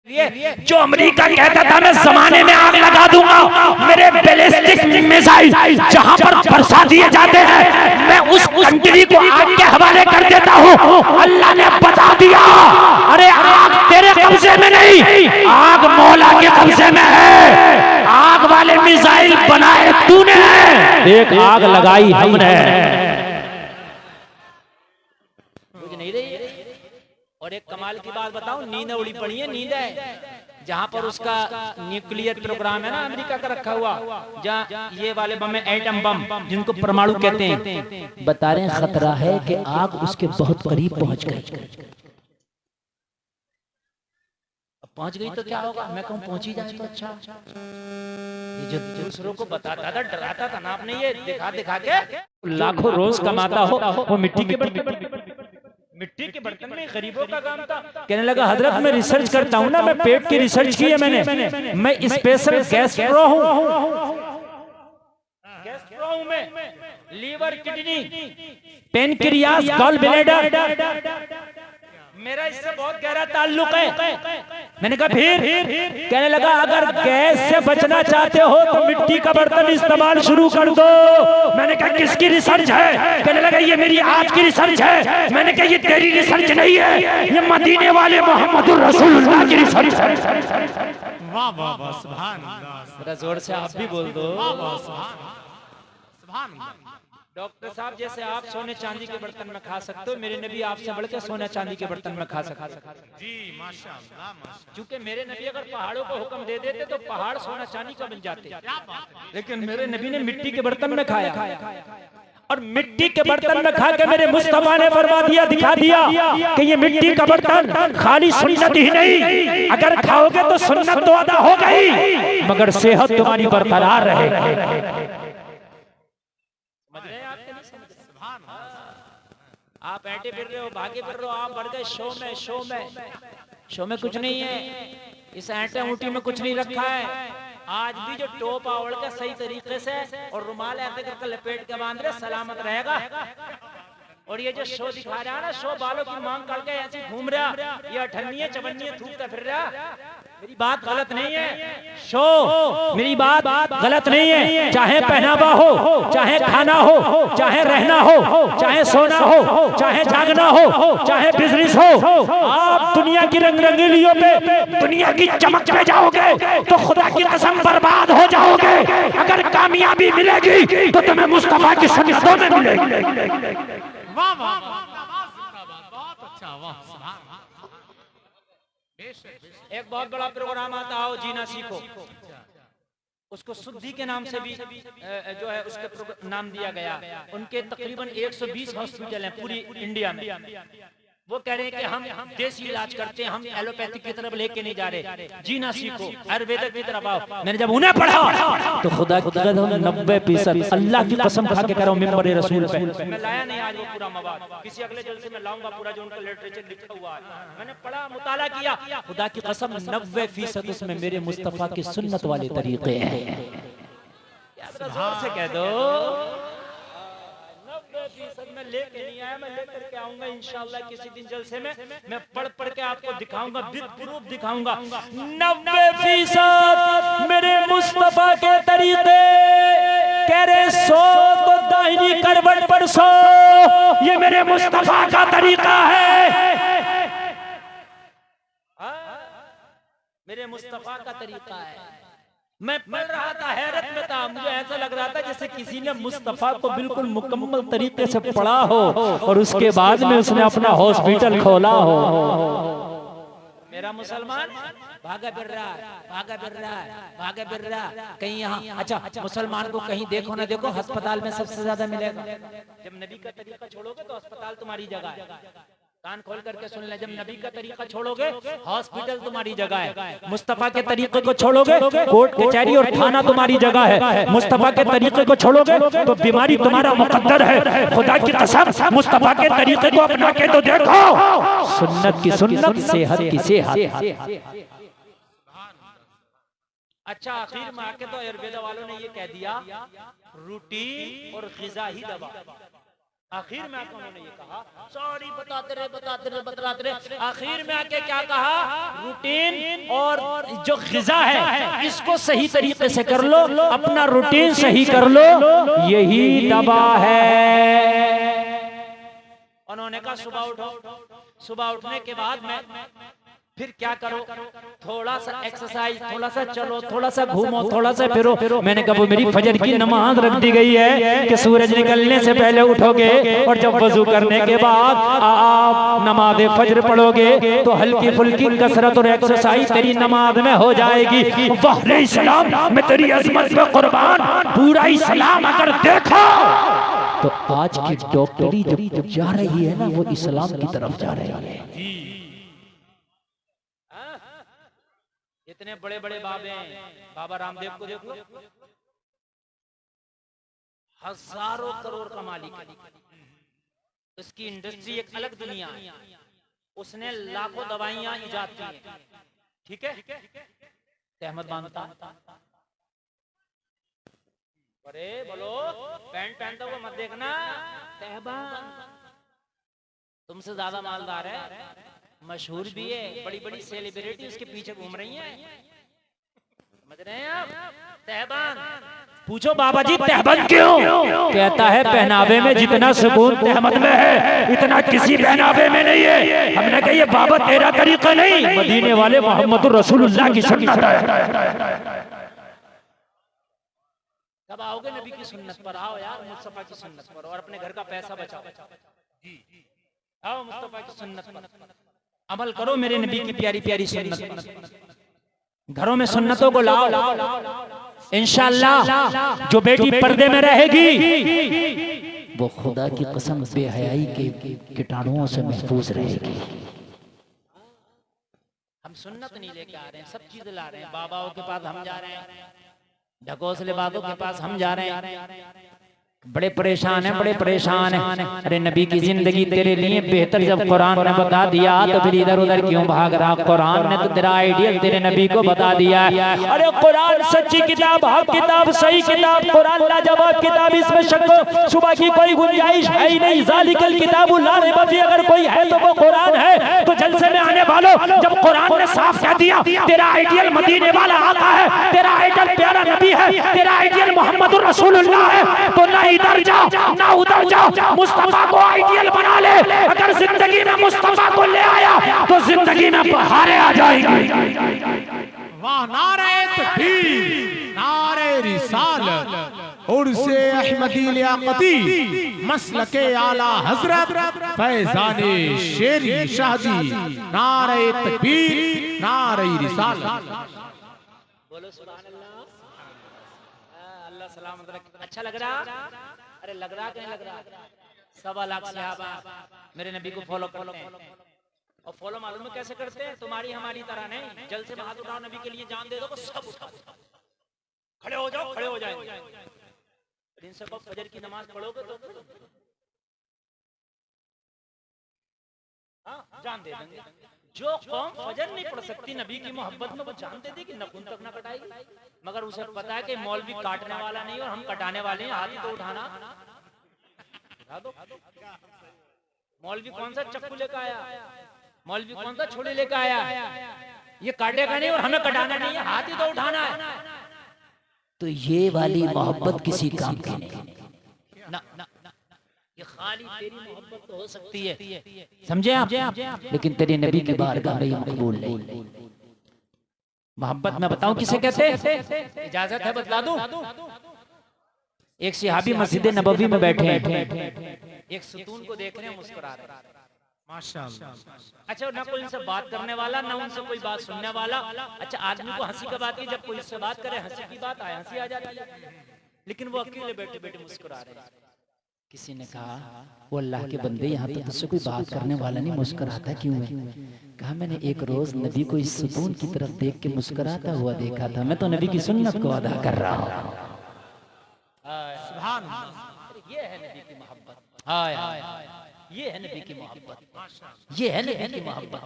जो अमेरिका कहता था मैं जमाने में आग लगा दूंगा, मेरे बैलिस्टिक मिसाइल जहां पर बरसा दिए जाते हैं मैं उस कंट्री को आग के हवाले कर देता हूं। अल्लाह ने बता दिया, अरे आग तेरे कब्जे में नहीं, आग मौला के कब्जे में है। आग वाले मिसाइल बनाए तूने, एक आग लगाई हमने। और एक कमाल की बात बताऊं, नींद उड़ी पड़ी है, नींद है जहां पर उसका न्यूक्लियर प्रोग्राम है ना अमेरिका का रखा हुआ, जहां ये वाले बम है एटम बम जिनको परमाणु कहते हैं, बता रहे हैं खतरा है कि आग उसके बहुत करीब पहुंच गई। पहुंच गई तो क्या होगा, मैं कहूं पहुंची जाए तो अच्छा। ये जो दूसरों को बताता था, डराता था ना आपने, ये दिखा दिखा के लाखों रोज कमाता हो, वो मिट्टी के बर्तन में गरीबों का काम था। कहने लगा हजरत मैं रिसर्च करता हूँ ना, मैं पेट की रिसर्च की है मैंने, मैं स्पेशल गैस्ट्रो हूँ, गैस्ट्रो हूँ मैं, liver kidney pancreas gall bladder, मेरा इससे बहुत गहरा ताल्लुक है। मैंने कहा फिर? कहने लगा अगर गैस से बचना चाहते हो तो मिट्टी का बर्तन इस्तेमाल शुरू कर दो। मैंने कहा किसकी रिसर्च है? कहने लगा ये मेरी आज की रिसर्च है। मैंने कहा ये तेरी रिसर्च नहीं है, ये मदीने वाले मोहम्मदुर रसूलुल्लाह की रिसर्च है। वाह वाह वाह, सुभान अल्लाह। जरा जोर से आप भी बोल दो। वाह वाह, सुभान अल्लाह। डॉक्टर साहब जैसे आप सोने चांदी के बर्तन में खा सकते हो, मेरे नबी आपसे बढ़ के सोने चांदी के बर्तन में खा सकते जी माशाअल्लाह माशाअल्लाह। क्योंकि मेरे नबी अगर पहाड़ों को हुक्म दे देते तो पहाड़ सोना चांदी का बन जाते, लेकिन मेरे नबी ने मिट्टी के बर्तन में खाया, और मिट्टी के बर्तन में खा के मेरे मुस्तफा ने फरमा दिया, दिखा दिया कि ये मिट्टी का बर्तन खाली सुन्नत ही नहीं, अगर खाओगे तो सुन्नत तो अदा हो गई मगर सेहत तुम्हारी बरकरार रहेगी। आप ऐटे फिर रहे हो, भागे फिर रहे हो, आप बढ़ गए शो में कुछ नहीं है, इस ऐटे ऊँटी में कुछ नहीं रखा है। आज भी जो टोपा ओढ़ के सही तरीके से और रुमाल ऐसे करके लपेट के बांध रहे सलामत रहेगा। और ये जो शो दिखा रहा है ना, शो बालों की मांग करके ऐसे घूम रहा, ये अठन्नी है चवन्नी है थूकता फिर रहा, मेरी बात गलत नहीं है। शो मेरी बात गलत नहीं है, चाहे पहनावा हो, चाहे खाना हो, चाहे रहना हो, चाहे सोना हो, चाहे जागना हो, चाहे बिजनेस हो, आप दुनिया की रंग रंगीलियों पे, दुनिया की चमक पे जाओगे तो खुदा की कसम बर्बाद हो जाओगे। अगर कामयाबी मिलेगी तो तुम्हें मुस्तफा की सुन्नतों में मिलेगी। वाह वाह बहुत अच्छा, वाह सुभान। एक बहुत बड़ा प्रोग्राम आता हो जीना सीखो, उसको शुद्धि के नाम से भी जो है उसके नाम दिया गया। उनके तकरीबन 120 हॉस्पिटल हैं पूरी इंडिया में। वो कह रहे हैं कि हम देसी इलाज करते हैं, हम एलोपैथिक की तरफ लेके नहीं जा रहे, जीना सीखो, आयुर्वेदिक की तरफ आओ। मैंने जब उन्हें पढ़ा तो खुदा की कसम 90% अल्लाह की कसम खा के कह रहा हूं मिंबर रसूल पे, मैं लाया नहीं आज वो पूरा मवाद, किसी अगले जलसे में लाऊंगा पूरा जो उनका लिटरेचर लिखा हुआ है। मैंने पढ़ा, मुताला किया, खुदा की कसम 90% उसमें मेरे मुस्तफा की सुन्नत वाले तरीके हैं। जोर से कह दो 90% में लेके नहीं आया, मैं लेकर के आऊंगा इंशाअल्लाह किसी दिन जलसे में, मैं पढ़ के आपको दिखाऊंगा, विद प्रूफ दिखाऊंगा। 90% मेरे मुस्तफा के तरीके, कह रहे सो तो दाहिनी करवट पर सो, ये मेरे मुस्तफा का तरीका है, मेरे मुस्तफा का तरीका है। मैं पढ़ रहा था, हैरत में था, मुझे ऐसा लग रहा था जैसे किसी ने मुस्तफा को बिल्कुल मुकम्मल तरीके से पढ़ा हो और उसके बाद में उसने अपना हॉस्पिटल खोला हो। मेरा मुसलमान भागा फिर रहा है, भागा फिर रहा है, भागा फिर रहा है कहीं यहाँ। अच्छा मुसलमान को कहीं देखो ना देखो, अस्पताल में सबसे ज्यादा मिलेगा। जब नबी का तरीका छोड़ोगे तो अस्पताल तुम्हारी जगह है। कान खोल करके सुन ले, जब नबी का तरीका छोड़ोगे हॉस्पिटल तुम्हारी जगह है, मुस्तफा के तरीके को छोड़ोगे कोर्ट कचहरी और थाना तुम्हारी जगह है, मुस्तफा के तरीके को छोड़ोगे तो बीमारी तुम्हारा मुकद्दर है। खुदा की कसम मुस्तफा के तरीके को अपना के तो देखो, सुन्नत की सुन्नत, सेहत की सेहत। अच्छा आखिर में आके तो आयुर्वेद वालों ने ये कह दिया रूटीन और ग़िज़ा ही दवा। आखिर में आके उन्होंने ये कहा, सॉरी बताते रहे, आखिर में आके क्या कहा, रूटीन और जो ग़िज़ा है इसको सही तरीके से कर लो, अपना रूटीन सही कर लो, यही दवा है। उन्होंने कहा सुबह उठो, सुबह उठने के बाद मैं फिर क्या करो, थोड़ा सा एक्सरसाइज, थोड़ा सा चलो, थोड़ा सा घूमो, थोड़ा सा फिरो। मैंने कहा वो मेरी फजर की नमाज रख दी गई है कि सूरज निकलने से पहले उठोगे और जब वजू करने के बाद आप नमाज फजर पढ़ोगे तो हल्की फुल्की कसरत और एक्सरसाइज तेरी नमाज में हो जाएगी। वाह इस्लाम, मैं तेरी अज़मत पे कुर्बान, पूरा इस्लाम अगर देखो तो आज की डॉक्टरी जब जा रही है ना, वो इस्लाम की तरफ जा रही है। इतने बड़े बड़े बाबे हैं, बाबा रामदेव को देखो, हजारों करोड़ का मालिक है, उसकी इंडस्ट्री एक अलग दुनिया है, उसने लाखों दवाइयां इजाद की हैं, ठीक है। अहमद मानता, अरे बोलो, पैंट पहनता हुआ मत देखना, तहबान तुमसे ज्यादा मालदार है, मशहूर भी है, बड़ी बड़ी सेलिब्रिटी उसके पीछे घूम रही हैं, समझ रहे हैं आप। तहबान पूछो बाबा जी तहबान क्यों, कहता है पहनावे में जितना सुकून तहमद में है इतना किसी पहनावे में नहीं है। हमने कहा ये बाबा तेरा तरीका नहीं, मदीने वाले मोहम्मद रसूलुल्लाह की सुन्नत है। कब आओगे नबी की सुन्नत पर, आओ यार मुस्तफा की सुन्नत पर, और अपने घर का पैसा बचाओ, आओ मुस्तफा की सुन्नत पर अमल करो, मेरे नबी की प्यारी प्यारी सुन्नत पर। घरों में सुन्नतों को लाओ, इंशाअल्लाह जो बेटी पर्दे में रहेगी वो खुदा की कसम बेहयाई के कीटाणुओं से महफूज रहेगी। हम सुन्नत नहीं लेके आ रहे हैं, सब चीजें ला रहे हैं, बाबाओं के पास हम जा रहे हैं, ढकोसले बाबों के पास हम जा रहे हैं, बड़े परेशान हैं, बड़े परेशान हैं। अरे नबी की जिंदगी तेरे लिए बेहतर जब कुरान ने बता दिया तो फिर इधर उधर क्यों भाग रहा, कुरान ने तो तेरा आइडियल तेरे नबी को बता दिया है। अरे कुरान सच्ची किताब, हक किताब, सही किताब, कुरान लाजवाब किताब, इसमें शक शुबा की कोई गुंजाइश है ही नहीं। ज़ालिकल किताबु ला रैब फीह, अगर कोई है तो वो कुरान है। तो जलसे में आने वालों, जब कुरान ने साफ कह दिया तेरा आइडियल मदीने वाला आका है, तेरा आइडियल प्यारा नबी है, तेरा आइडियल मोहम्मद रसूलुल्लाह है, तो ना इधर जाओ ना उधर जाओ, मुस्तफा को आइडियल बना ले। अगर जिंदगी में मुस्तफा को ले आया तो जिंदगी में बहारें आ जाएगी। वाह नारे तकबीर, नारे रिसालत, उर्से अहमदी लियाकती, मसलके आला हजरत फैजाने शेरी शाहजी, नारे तकबीर, नारे रिसालत। बोलो सुभान अल्लाह, अल्लाह सलामत रखे। अच्छा लग रहा, अरे लग रहा कहीं लग रहा, 1.25 लाख सहाबा मेरे नबी को फॉलो करते हैं, और फॉलो मालूम है कैसे करते हैं, तुम्हारी हमारी तरह नहीं, जल से हाथ उठाओ नबी के लिए जान दे दो तो सब उठाओ, खड़े हो जाओ, खड़े हो जाएंगे। इनसे कब फजर की नमाज पढ़ोगे तो जान दे देंगे। जो कौम फजर नहीं पढ़ सकती नबी की मोहब्बत में, वो जान दे देगी, नखून तक ना कटाएगी, मगर उसे पता है कि मौलवी काटने वाला नहीं और हम कटाने वाले हैं, हाथ ही तो उठाना। मौलवी कौन सा चक्कू लेकर आया, मौलवी कौन सा छुरी लेकर आया, ये काटेगा नहीं और हमें कटाना नहीं है, हाथ ही तो उठाना है। तो ये वाली मोहब्बत किसी काम की नहीं ना, ये खाली तेरी मोहब्बत तो हो सकती है, समझे आप, लेकिन तेरे नबी की बारगाह में मकबूल नहीं। मोहब्बत में बताऊं किसे कहते हैं, इजाजत है बतला दूं। एक सहाबी मस्जिद नबवी में बैठे हैं, एक सुतून को देख रहे हैं, मुस्कुरा रहे हैं, माशाअल्लाह। अच्छा, ना कोई इनसे बात करने वाला, ना उनसे कोई बात सुनने वाला। अच्छा, आदमी को हंसी का बात की, जब कोई इससे बात करे हंसी की बात आए, हंसी आ जाती है, लेकिन वो अकेले बैठे बैठे मुस्कुरा रहे हैं। किसी ने कहा वो अल्लाह के बंदे, यहाँ तो तुझसे कोई बात करने वाला नहीं, मुस्कुराता क्यों है? कहा मैंने एक रोज नबी को इस सुकून की तरफ देख के मुस्कुराता हुआ देखा था, मैं तो नबी की सुन्नत को अदा कर रहा हूँ। सुभान अल्लाह, ये है नबी की मोहब्बत, हाय हाय, ये है नबी की मोहब्बत, ये है नबी की मोहब्बत।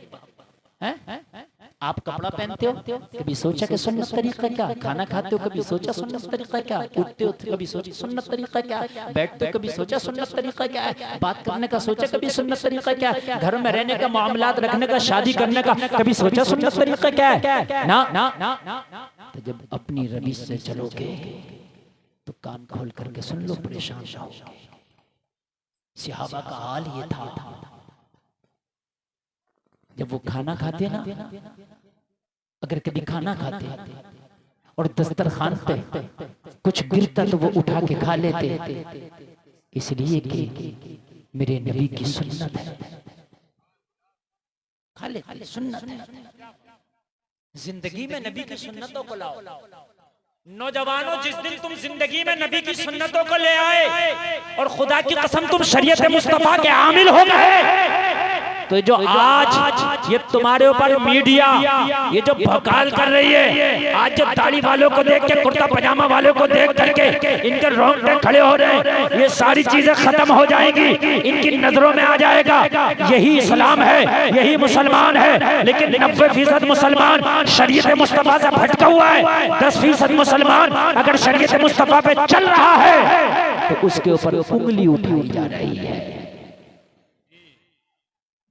आप कपड़ा पहनते हो, कभी सोचा कि सुन्नत तरीका क्या? खाना खाते हो, कभी सोचा सुन्नत तरीका क्या? उठते हो, कभी सोचा सुन्नत तरीका क्या? बैठते हो, कभी सोचा सुन्नत तरीका क्या है? बात करने का सोचा कभी सुन्नत तरीका क्या है? घर में रहने का, मामलात रखने का, शादी करने का कभी सोचा सुन्नत तरीका क्या है? ना ना ना। तो जब अपनी रविश से चलोगे तो कान खोल करके सुन लो, परेशान ना हो। सहाबा का हाल ये था, जब वो खाना खाते ना, अगर कभी खाना खाते और दस्तरखान पे कुछ गिरता तो वो उठा के खा लेते, इसलिए कि मेरे नबी की सुन्नत है। खा ले, सुन्नत है। जिंदगी में नबी की सुन्नतों को लाओ। नौजवानों, जिस दिन तुम जिंदगी में नबी की सुन्नतों को ले आए और खुदा की कसम तुम शरीयत मुस्तफा के आमिल हो गए, तो जो आज ये तुम्हारे ऊपर मीडिया ये जो भकाल कर रही है, आज जो दाढ़ी वालों को देख के, कुर्ता पजामा वालों को देख करके इनके रोंगटे खड़े हो रहे हैं, ये सारी चीजें खत्म हो जाएंगी। इनकी नजरों में आ जाएगा यही इस्लाम है, यही मुसलमान है। लेकिन 90% मुसलमान शरीयत मुस्तफा से भटका हुआ है। 10% मुसलमान अगर शरीयत मुस्तफा पे चल रहा है तो उसके ऊपर उंगली उठाई जा रही है।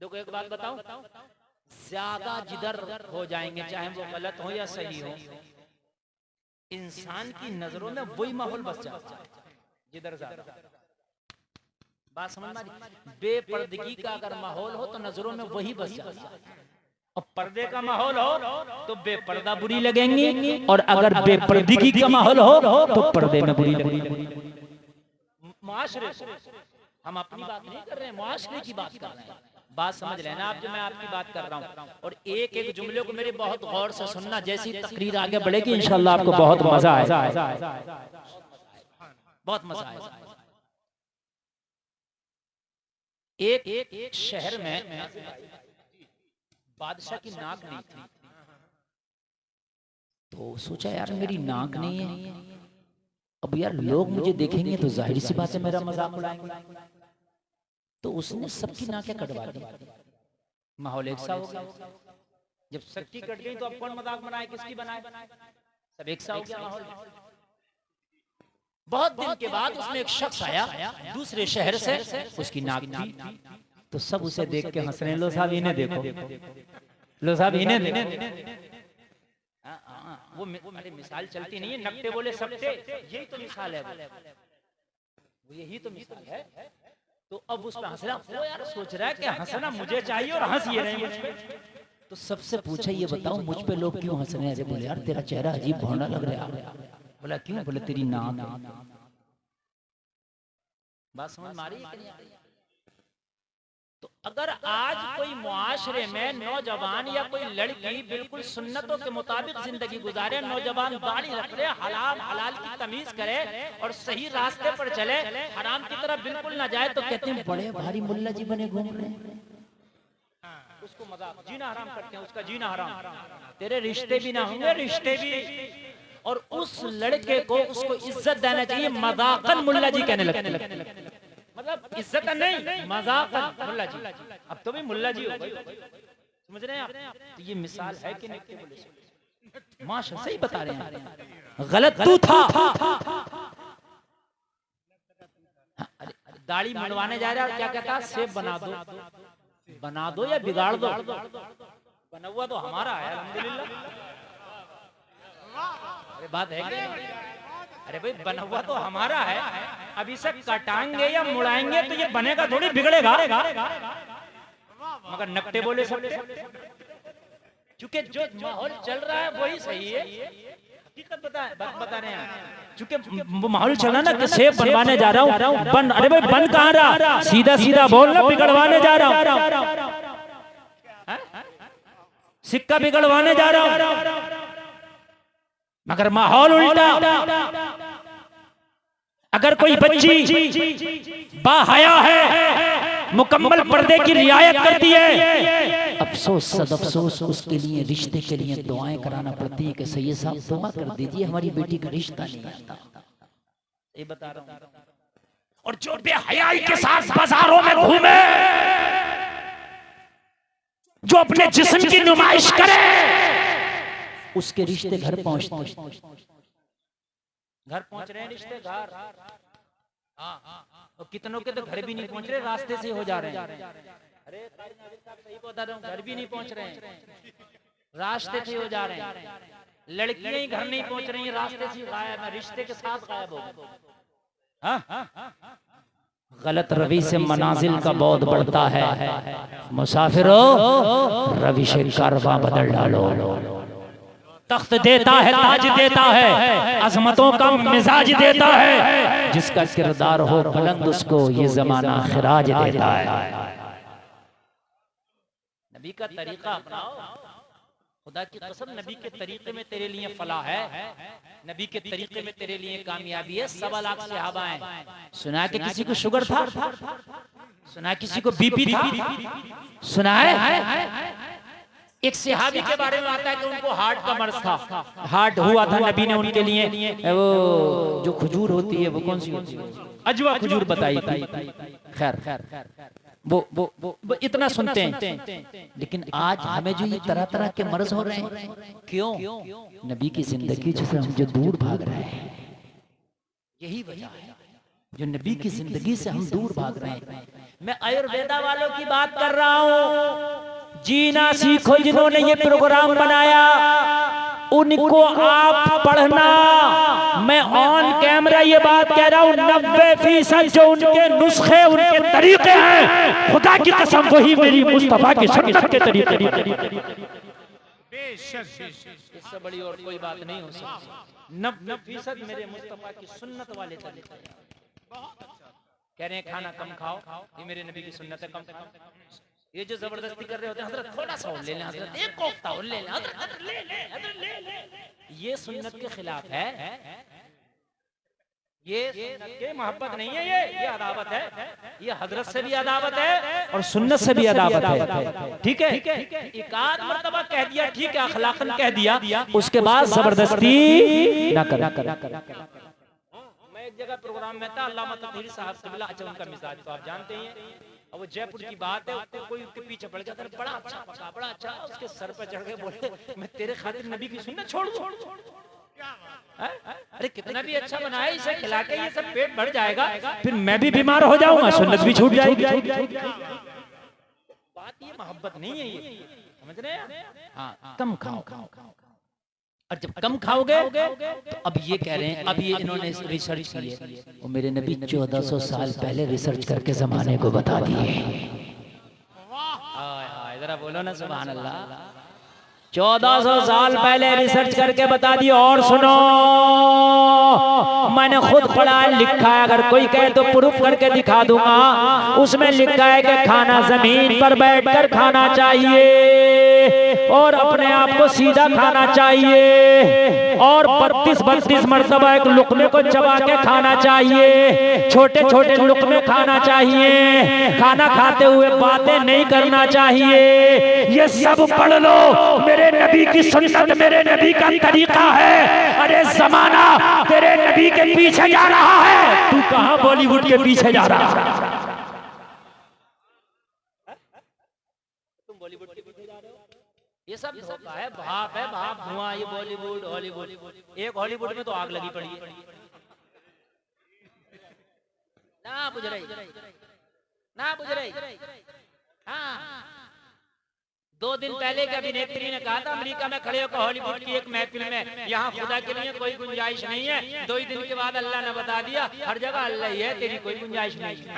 देखो एक बात बताऊं, ज्यादा जिधर हो जाएंगे, चाहे वो गलत हो या सही हो, इंसान की नजरों में वही माहौल बस जाता है जिधर ज्यादा। बात समझ में आ रही? बेपर्दगी का अगर माहौल हो तो नजरों में वही बस जाता है, और पर्दे का माहौल हो तो बेपर्दा बुरी लगेंगी, और अगर बेपर्दगी का माहौल हो तो पर्दे में बुरी लगेंगी। मुआशरे, हम अपनी बात नहीं कर रहे हैं, मुआशरे की बात कर रहे हैं। बात समझ लेना आप, जो मैं आपकी बात कर रहा हूँ। और एक एक जुमले को मेरे बहुत गौर से सुनना, जैसी तकरीर आगे बढ़ेगी इंशाल्लाह आपको बहुत मजा आएगा, बहुत मजा आएगा। एक शहर में बादशाह की नाक नहीं थी, तो सोचा यार मेरी नाक नहीं है, अब यार लोग मुझे देखेंगे तो जाहिर सी बात है मेरा मजाक उड़ाएंगे, तो उसने सबकी नाकें कटवा दी। माहौल एक सा हो गया। जब सबकी कट गई तो अब कौन मजाक बनाए, किसकी बनाए? सब एक सा हो गया माहौल। बहुत दिन के बाद उसमें एक शख्स आया दूसरे शहर से, उसकी नाक थी, तो सब उसे देख के हंस रहे हैं, लो साहब इन्हें देखो, लो साहब इन्हें देखो। वो अरे मिसाल चलती नहीं है, नकटे बोले सबसे, यही तो मिसाल है, वो यही तो मिसाल है। तो अब उस पर हंस रहा, वो यार सोच रहा है कि हंसना मुझे चाहिए और हंस ये रहे हैं। तो सबसे पूछा ये बताओ मुझ पे लोग क्यों हंस रहे हैं? अरे बोले यार तेरा चेहरा अजीब भौना लग रहा है। बोला क्यों? बोले तेरी नाक। बात समझ मारी? तो अगर आज कोई मुआशरे में नौजवान या कोई लड़की बिल्कुल सुन्नतों के मुताबिक जिंदगी गुजारे, नौजवान दाढ़ी रख ले, हलाल हलाल की तमीज करे और सही रास्ते पर चले, हराम की तरफ बिल्कुल ना जाए, तो कहते हैं बड़े भारी मुल्ला जी बने घूम रहे हैं। उसको मजाक, जीना हराम करते हैं, उसका जीना हराम, तेरे रिश्ते भी ना होंगे, रिश्ते भी। और उस लड़के को उसको इज्जत देना चाहिए, मजाकन मुल्ला जी कहने लगते, मतलब इज्जत नहीं, मजाक मुल्ला जी। अब तो भी मुल्ला जी हो गए, समझ रहे हैं आप? तो ये मिसाल है कि नहीं? माशा सही बता रहे हैं, गलत तू था। दाढ़ी मुंडवाने जा रहा है, क्या कहता? सेब बना दो या बिगाड़ दो। बना हुआ तो हमारा है अल्हम्दुलिल्लाह। अरे बात है क्या? अरे भाई बना हुआ तो हमारा है, अब इसे कटाएंगे या मुड़ाएंगे तो ये बनेगा थोड़ी, बिगड़ेगा। मगर नकटे बोले सब, क्योंकि जो माहौल चल रहा है वही सही है। हकीकत बता रहे हैं, क्योंकि माहौल चल रहा है ना कि सेब बनवाने जा रहा हूँ, बन, अरे भाई बन कहाँ रहा, सीधा सीधा बोल रहा, बिगड़वाने जा रहा हूँ, सिक्का बिगड़वाने जा रहा हूँ, मगर माहौल उल्टा। अगर कोई बच्ची बाहया है, मुकम्मल पर्दे की रियायत करती है, अफसोस सद अफसोस उसके लिए रिश्ते के लिए दुआएं कराना पड़ती है कि सैयद साहब दुआ कर दीजिए, हमारी बेटी का रिश्ता नहीं आता। ये बता रहा हूं। और जो बेहयाई के साथ बाजारों में घूमे, जो अपने जिस्म की नुमाइश करे उसके रिश्ते घर पहुंचते हैं। घर पहुंच रहे हैं रिश्ते घर। और कितनों के तो घर भी नहीं पहुंच रहे, रास्ते से हो जा रहे हैं। अरे सही बता रहा हूँ, घर भी नहीं पहुंच रहे हैं, रास्ते से हो जा रहे हैं। लड़कियां ही घर नहीं पहुंच रही हैं, रास्ते से गायब है, रिश्ते के साथ गायब हो गए। गलत रवि से मनाजिल का बहुत बढ़ता है। मुसाफिरो रवि से कारवां बदल डालो। तख्त देता है, ताज देता है, अजमतों का मिजाज देता है। जिसका किरदार हो बुलंद उसको ये जमाना खिराज देता है। नबी का तरीका अपनाओ, खुदा की कसम नबी के तरीके में तेरे लिए फलाह है, नबी के तरीके में तेरे लिए कामयाबी है। 1.25 लाख सहाबा हैं। सुना कि किसी को शुगर था, सुना किसी को बीपी था, सुना है एक सहाबी के बारे में आता है कि उनको हार्ट का मर्ज था, हार्ट हुआ था। नबी ने उनके लिए वो जो खजूर होती है, वो कौन सी होती है, अजवा खजूर बताई थी। खैर वो इतना सुनते हैं। लेकिन आज हमें जो ये तरह तरह के मर्ज हो रहे हैं, क्यों? नबी की जिंदगी से हम जो दूर भाग रहे हैं, यही वजह है। जो नबी की जिंदगी से हम दूर भाग रहे हैं। मैं आयुर्वेदा वालों की बात कर रहा हूँ। जीना सीखो जिन्होंने ये प्रोग्राम बनाया, उनको आप पढ़ना। मैं ऑन कैमरा ये बात कह रहा हूँ, 90% जो उनके नुस्खे, उनके तरीके हैं, खुदा की कसम वही मेरी मुस्तफा की सुन्नत के तरीके। इससे बड़ी और कोई बात नहीं हो सकती। 90% मेरे मुस्तफा की सुन्नत वाले तरीके। कह रहे हैं खाना कम खाओ, ये मेरे नबी की सुन्नत है, कम खाओ। ये जो जबरदस्ती कर रहे होते हैं, हजरत थोड़ा सा और ले लें, हजरत एक कोफ्ता और ले लें, हजरत ले ले, हजरत ले ले। ये सुन्नत के खिलाफ है। ये सुन्नत के मोहब्बत नहीं है, ये अदावत है। ये हजरत से भी अदावत है और सुन्नत से भी अदावत है। ठीक है, एक आध मर्तबा कह दिया, ठीक है, अखलाकन कह दिया, उसके बाद जबरदस्ती ना कर। मैं एक जगह प्रोग्राम में था, अल्लामा तकदीर साहब से मिला। अच्छा, उनका मिजाज तो आप जानते हैं, अब वो जयपुर की बात है। कोई उसके पीछे पड़ गया, बड़ा अच्छा पका, बड़ा अच्छा। उसके सर पे चढ़ के बोले, मैं तेरे खातिर नबी की सुन्नत छोड़ दूं। अरे कितना भी अच्छा बना है, इसे खिला के ये सब पेट भर जाएगा, फिर मैं भी बीमार हो जाऊंगा, सुन्नत भी छूट जाएगी। बात ये मोहब्बत नहीं है, ये समझ रहे हैं? हाँ, कम खाओ। और जब कम खाओगे तो अब ये कह रहे हैं, अब ये इन्होंने रिसर्च की है, वो मेरे नबी 1400 साल पहले रिसर्च करके जमाने को बता दिए। जरा बोलो ना सुभान अल्लाह। 1400 साल पहले रिसर्च करके बता दिए। और सुनो, मैंने खुद पढ़ा लिखा है, अगर कोई कहे तो प्रूफ करके दिखा दूंगा। उसमें लिखा है कि खाना जमीन पर बैठकर खाना चाहिए और अपने आप को सीधा खाना चाहिए, और 32 मरतबा एक लुकमे को चबा के खाना चाहिए, छोटे छोटे लुकमे खाना चाहिए, खाना खाते हुए बातें नहीं करना चाहिए। ये सब पढ़ लो, मेरे नबी की सुन्नत, मेरे नबी का तरीका है। अरे जमाना तेरे नबी के पीछे जा रहा है, तू कहां बॉलीवुड के पीछे जा रहा है? तुम बॉलीवुड के पीछे जा रहे हो? ये सब धोखा है, भाप है, भाप धुआं। ये बॉलीवुड, हॉलीवुड, एक हॉलीवुड में तो आग लगी पड़ी है ना, बुझ रही ना, बुझ रही। हाँ, 2 दिन पहले की अभिनेत्री ने कहा था, अमेरिका में खड़े होकर हॉलीवुड की एक महफिल में, यहाँ खुदा के लिए कोई गुंजाइश नहीं है। 2 ही दिन के बाद अल्लाह ने बता दिया, हर जगह अल्लाह ही है, तेरी कोई गुंजाइश नहीं है।